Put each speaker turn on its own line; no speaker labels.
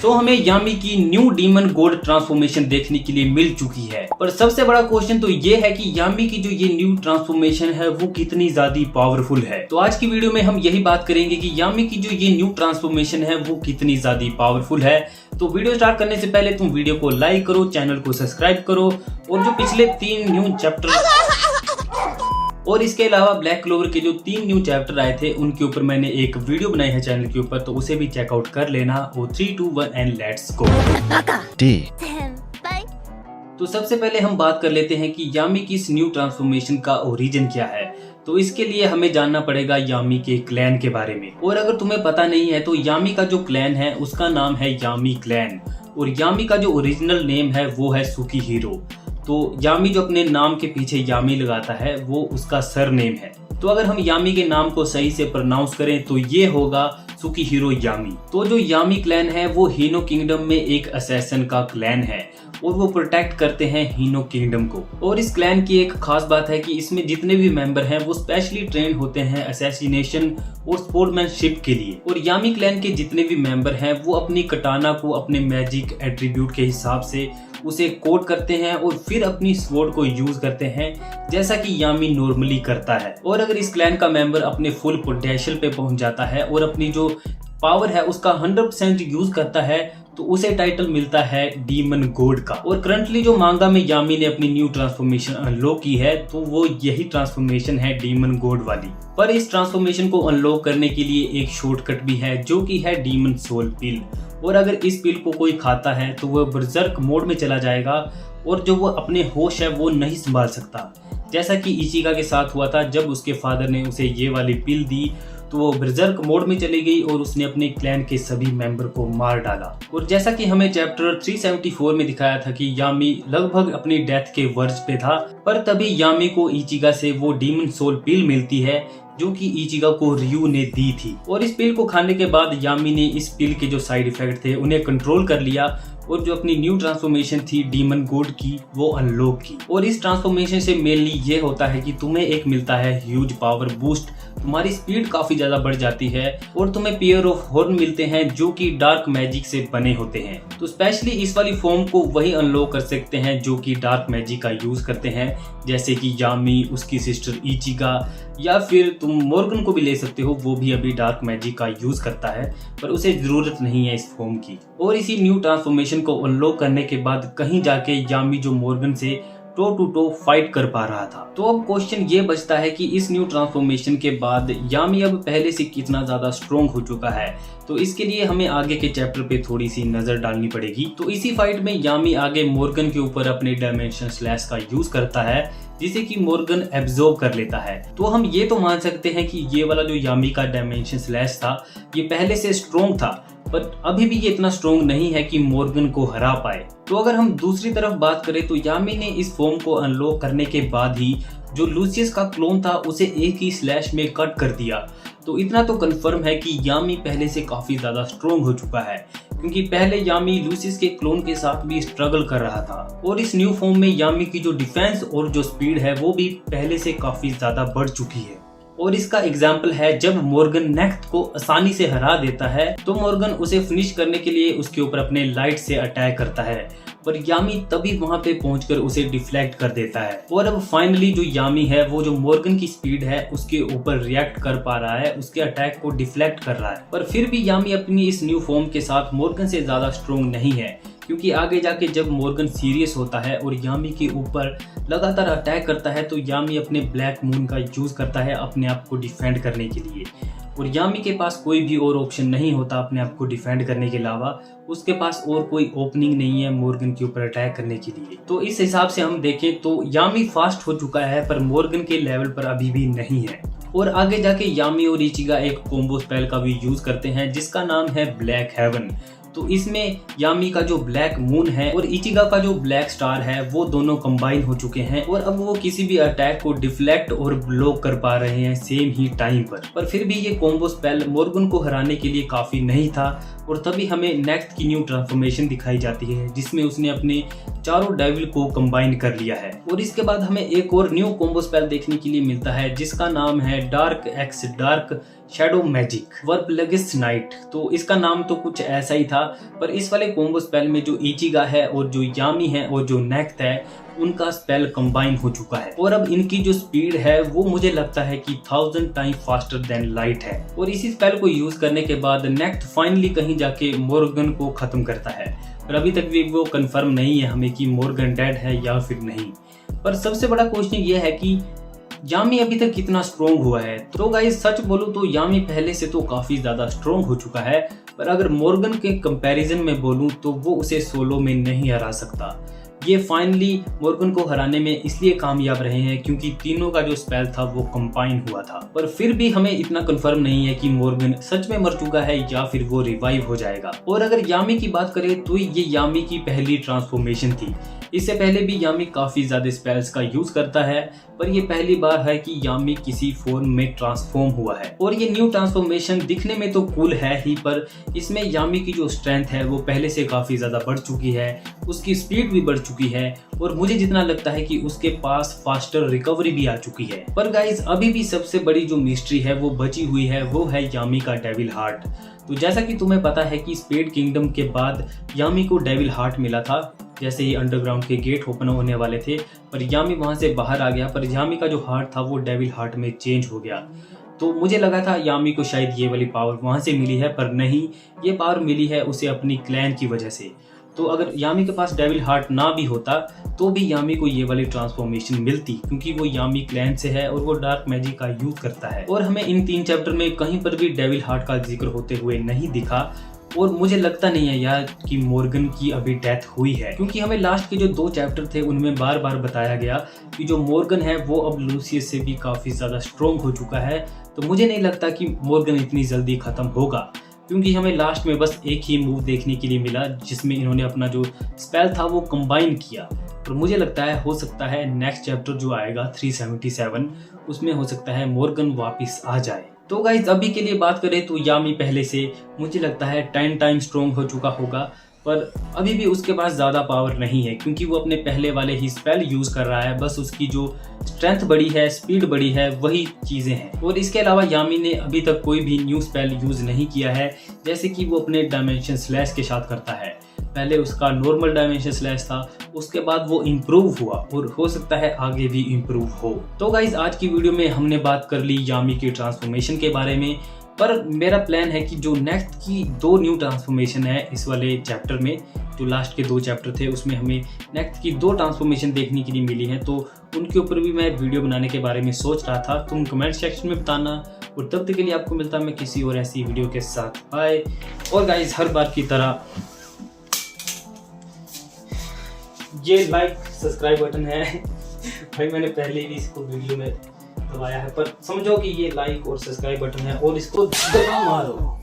तो हमें यामी की न्यू डीमन गोल्ड ट्रांसफॉर्मेशन देखने के लिए मिल चुकी है। पर सबसे बड़ा क्वेश्चन तो ये है कि यामी की जो ये न्यू ट्रांसफॉर्मेशन है वो कितनी ज्यादा पावरफुल है। तो आज की वीडियो में हम यही बात करेंगे कि यामी की जो ये न्यू ट्रांसफॉर्मेशन है वो कितनी ज्यादा पावरफुल है। तो वीडियो स्टार्ट करने से पहले तुम वीडियो को लाइक करो, चैनल को सब्सक्राइब करो और जो पिछले 3 न्यू चैप्टर और इसके अलावा ब्लैक क्लोवर के जो 3 न्यू चैप्टर आए थे उनके ऊपर मैंने एक वीडियो बनाई है चैनल के ऊपर, तो उसे भी चेकआउट कर लेना। और 3, 2, 1 एंड लेट्स गो। तो सबसे पहले हम बात कर लेते हैं कि यामी की इस न्यू ट्रांसफॉर्मेशन का ओरिजिन क्या है। तो इसके लिए हमें जानना पड़ेगा यामी के क्लैन के बारे में। और अगर तुम्हें पता नहीं है तो यामी का जो क्लैन है उसका नाम है यामी क्लैन और यामी का जो ओरिजिनल नेम है वो है सुकीहीरो। तो यामी जो अपने नाम के पीछे यामी लगाता है वो उसका सर नेम है। तो अगर हम यामी के नाम को सही से प्रोनाउंस करें तो ये होगा सुकीहीरो यामी। तो जो यामी क्लैन है वो हीनो किंगडम में एक असैसन का क्लैन है और वो प्रोटेक्ट करते हैं हीनो किंगडम को। और इस क्लैन की एक खास बात है कि इसमें जितने भी मेंबर हैं वो स्पेशली ट्रेंड होते हैं असैसिनेशन और स्पोर्ट्समैनशिप के लिए। और यामी क्लैन के जितने भी मेंबर हैं वो अपनी कटाना को अपने मैजिक एट्रीब्यूट के हिसाब से उसे कोड करते हैं और फिर अपनी स्वॉर्ड को यूज करते हैं जैसा कि यामी नॉर्मली करता है। और अगर इस क्लैन का मेंबर अपने फुल पोटेंशियल पे पहुंच जाता है और अपनी जो पावर है उसका 100% यूज करता है तो उसे टाइटल मिलता है डीमन गॉड का। और करंटली जो मांगा में यामी ने अपनी न्यू ट्रांसफॉर्मेशन अनलॉक की है तो वो यही ट्रांसफॉर्मेशन है डीमन गॉड वाली। पर इस ट्रांसफॉर्मेशन को अनलॉक करने के लिए एक शॉर्टकट भी है जो कि है डीमन सोल पिल। और अगर इस पिल को कोई खाता है तो वह बर्जर्क मोड में चला जाएगा और जो वो अपने होश है वो नहीं संभाल सकता, जैसा कि इचिगा के साथ हुआ था जब उसके फादर ने उसे ये वाली पिल दी तो वो बर्जर्क मोड में चली गई और उसने अपने क्लैन के सभी मेंबर को मार डाला। और जैसा कि हमें चैप्टर 374 में दिखाया था कि यामी लगभग अपनी डेथ के वर्ज पे था, पर तभी यामी को इचिगा से वो डीमन सोल पिल मिलती है जो कि इचिगा को रियू ने दी थी। और इस पिल को खाने के बाद यामी ने इस पिल के जो साइड इफेक्ट थे उन्हें कंट्रोल कर लिया और जो अपनी न्यू ट्रांसफॉर्मेशन थी डीमन गॉड की वो अनलॉक की। और इस ट्रांसफॉर्मेशन से मेनली ये होता है कि तुम्हें एक मिलता है ह्यूज पावर बूस्ट, तुम्हारी स्पीड काफी ज्यादा बढ़ जाती है और तुम्हें पेयर ऑफ हॉर्न मिलते हैं जो कि डार्क मैजिक से बने होते हैं। तो स्पेशली इस वाली फॉर्म को वही अनलॉक कर सकते हैं जो कि डार्क मैजिक का यूज करते हैं, जैसे कि यामी, उसकी सिस्टर इचिगा, या फिर तुम मॉर्गन को भी ले सकते हो, वो भी अभी डार्क मैजिक का यूज करता है पर उसे जरूरत नहीं है इस फॉर्म की। और इसी न्यू ट्रांसफॉर्मेशन को अनलॉक करने के बाद कहीं जाके यामी जो मॉर्गन से टो टू टो फाइट कर पा रहा था। तो अब क्वेश्चन ये बचता है कि इस न्यू ट्रांसफॉर्मेशन के बाद यामी अब पहले से कितना ज्यादा स्ट्रॉन्ग हो चुका है। तो इसके लिए हमें आगे के चैप्टर पे थोड़ी सी नजर डालनी पड़ेगी। तो इसी फाइट में यामी आगे मॉर्गन के ऊपर अपने डायमेंशन स्लैश का यूज करता है जिसे कि मॉर्गन एब्जॉर्ब कर लेता है। तो हम ये तो मान सकते हैं कि ये वाला जो यामी का डायमेंशन स्लैश था ये पहले से स्ट्रॉन्ग था पर अभी भी ये इतना स्ट्रॉन्ग नहीं है कि मॉर्गन को हरा पाए। तो अगर हम दूसरी तरफ बात करें तो यामी ने इस फॉर्म को अनलॉक करने के बाद ही जो लूसियस का क्लोन था उसे एक ही स्लैश में कट कर दिया। तो इतना तो कंफर्म है कि यामी पहले से काफी ज्यादा स्ट्रॉन्ग हो चुका है, क्योंकि पहले यामी लूसियस के क्लोन के साथ भी स्ट्रगल कर रहा था। और इस न्यू फॉर्म में यामी की जो डिफेंस और जो स्पीड है वो भी पहले से काफी ज्यादा बढ़ चुकी है। और इसका एग्जाम्पल है जब मॉर्गन नेक्स्ट को आसानी से हरा देता है तो मॉर्गन उसे फिनिश करने के लिए उसके ऊपर अपने लाइट से अटैक करता है पर यामी तभी वहां पे पहुंचकर उसे डिफ्लेक्ट कर देता है। और अब फाइनली जो यामी है वो जो मॉर्गन की स्पीड है उसके ऊपर रिएक्ट कर पा रहा है, उसके अटैक को डिफ्लेक्ट कर रहा है। पर फिर भी यामी अपनी इस न्यू फॉर्म के साथ मॉर्गन से ज्यादा स्ट्रॉन्ग नहीं है, क्योंकि आगे जाके जब मॉर्गन सीरियस होता है और यामी के ऊपर लगातार अटैक करता है तो यामी अपने ब्लैक मून का यूज करता है अपने आप को डिफेंड करने के लिए। और यामी के पास कोई भी और ऑप्शन नहीं होता अपने आप को डिफेंड करने के अलावा, उसके पास और कोई ओपनिंग नहीं है मॉर्गन के ऊपर अटैक करने के लिए। तो इस हिसाब से हम देखें तो यामी फास्ट हो चुका है पर मॉर्गन के लेवल पर अभी भी नहीं है। और आगे जाके यामी और इचिगा एक कॉम्बो स्पेल का भी यूज करते हैं जिसका नाम है ब्लैक हेवन। तो इसमें यामी का जो ब्लैक मून है और इचिगा का जो ब्लैक स्टार है वो दोनों कंबाइन हो चुके हैं और अब वो किसी भी अटैक को डिफ्लेक्ट और ब्लॉक कर पा रहे हैं सेम ही टाइम पर फिर भी ये कॉम्बो स्पेल मॉर्गन को हराने के लिए काफी नहीं था। और तभी हमें नेक्स्ट की न्यू ट्रांसफॉर्मेशन दिखाई जाती है जिसमें उसने अपने चारों डेविल को कंबाइन कर लिया है। और इसके बाद हमें एक और न्यू कॉम्बो स्पेल देखने के लिए मिलता है जिसका नाम है dark X dark shadow magic वर्बलगिस नाइट। तो इसका नाम तो कुछ ऐसा ही था, पर इस वाले कॉम्बो स्पेल में जो इचिगा है और जो यामी है और जो नेक्स्ट है उनका स्पेल कंबाइन हो चुका है। और अब इनकी जो स्पीड है वो मुझे लगता है कि 1000 टाइम फास्टर देन लाइट है। और इसी स्पेल को यूज करने के बाद नेक्स्ट फाइनली कहीं जाके मोर्गन को खत्म करता है, पर अभी तक भी वो कंफर्म नहीं है हमें कि मोर्गन डेड है या फिर नहीं। पर सबसे बड़ा क्वेश्चन ये है कि यामी अभी तक कितना स्ट्रोंग हुआ है। तो गाइस सच बोलूं तो यामी पहले से तो काफी ज्यादा स्ट्रोंग हो चुका है, पर अगर मोर्गन के कंपैरिजन में बोलूं तो वो उसे सोलो में नहीं हरा सकता। ये फाइनली मोर्गन को हराने में इसलिए कामयाब रहे हैं क्योंकि तीनों का जो स्पेल था वो कंबाइन हुआ था। पर फिर भी हमें इतना कंफर्म नहीं है कि मोर्गन सच में मर चुका है या फिर वो रिवाइव हो जाएगा। और अगर यामी की बात करें तो ये यामी की पहली ट्रांसफॉर्मेशन थी। इससे पहले भी यामी काफी ज्यादा स्पेल्स का यूज करता है, पर ये पहली बार है कि यामी किसी फॉर्म में ट्रांसफॉर्म हुआ है। और ये न्यू ट्रांसफॉर्मेशन दिखने में तो कूल है ही, पर इसमें यामी की जो स्ट्रेंथ है वो पहले से काफी ज्यादा बढ़ चुकी है, उसकी स्पीड भी बढ़ चुकी है और मुझे जितना लगता है कि उसके पास फास्टर रिकवरी भी आ चुकी है। पर गाइज अभी भी सबसे बड़ी जो मिस्ट्री है वो बची हुई है, वो है यामी का डेविल हार्ट। तो जैसा कि तुम्हें पता है कि स्पेड किंगडम के बाद यामी को डेविल हार्ट मिला था जैसे ही अंडरग्राउंड के गेट ओपन होने वाले थे, पर यामी वहां से बाहर आ गया, पर यामी का जो हार्ट था वो डेविल हार्ट में चेंज हो गया। तो मुझे लगा था यामी को शायद ये वाली पावर वहां से मिली है, पर नहीं, ये पावर मिली है उसे अपनी क्लैन की वजह से। तो अगर यामी के पास डेविल हार्ट ना भी होता तो भी यामी को ये वाली ट्रांसफॉर्मेशन मिलती, क्योंकि वो यामी क्लैन से है और वो डार्क मैजिक का यूज करता है। और हमें इन 3 चैप्टर में कहीं पर भी डेविल हार्ट का जिक्र होते हुए नहीं दिखा। और मुझे लगता नहीं है यार कि मोर्गन की अभी डेथ हुई है, क्योंकि हमें लास्ट के जो 2 चैप्टर थे उनमें बार बार बताया गया कि जो मोर्गन है वो अब लूसियस से भी काफी ज्यादा स्ट्रोंग हो चुका है। तो मुझे नहीं लगता कि मोर्गन इतनी जल्दी खत्म होगा, क्योंकि हमें लास्ट में बस एक ही मूव देखने के लिए मिला जिसमें इन्होंने अपना जो स्पेल था वो कंबाइन किया। और मुझे लगता है हो सकता है नेक्स्ट चैप्टर जो आएगा 377 उसमें हो सकता है मोर्गन वापस आ जाए। तो गाइज अभी के लिए बात करें तो यामी पहले से मुझे लगता है 10 टाइम स्ट्रोंग हो चुका होगा, पर अभी भी उसके पास ज़्यादा पावर नहीं है क्योंकि वो अपने पहले वाले ही स्पेल यूज़ कर रहा है। बस उसकी जो स्ट्रेंथ बढ़ी है, स्पीड बढ़ी है, वही चीज़ें हैं। और इसके अलावा यामी ने अभी तक कोई भी न्यू स्पेल यूज़ नहीं किया है, जैसे कि वो अपने डायमेंशन स्लैश के साथ करता है। पहले उसका नॉर्मल डायमेंशन स्लैश था, उसके बाद वो इम्प्रूव हुआ और हो सकता है आगे भी इम्प्रूव हो। तो गाइज आज की वीडियो में हमने बात कर ली यामी की ट्रांसफॉर्मेशन के बारे में, पर मेरा प्लान है कि जो नेक्स्ट की 2 न्यू ट्रांसफॉर्मेशन है इस वाले चैप्टर में, जो लास्ट के 2 चैप्टर थे उसमें हमें नेक्स्ट की 2 ट्रांसफॉर्मेशन देखने के लिए मिली हैं, तो उनके ऊपर भी मैं वीडियो बनाने के बारे में सोच रहा था। तुम कमेंट सेक्शन में बताना, और तब तक के लिए आपको मिलता मैं किसी और ऐसी वीडियो के साथ। बाय। और गाइज हर बार की तरह ये लाइक सब्सक्राइब बटन है भाई, मैंने पहले भी इसको वीडियो में दबाया है, पर समझो कि ये लाइक और सब्सक्राइब बटन है और इसको दबा मारो।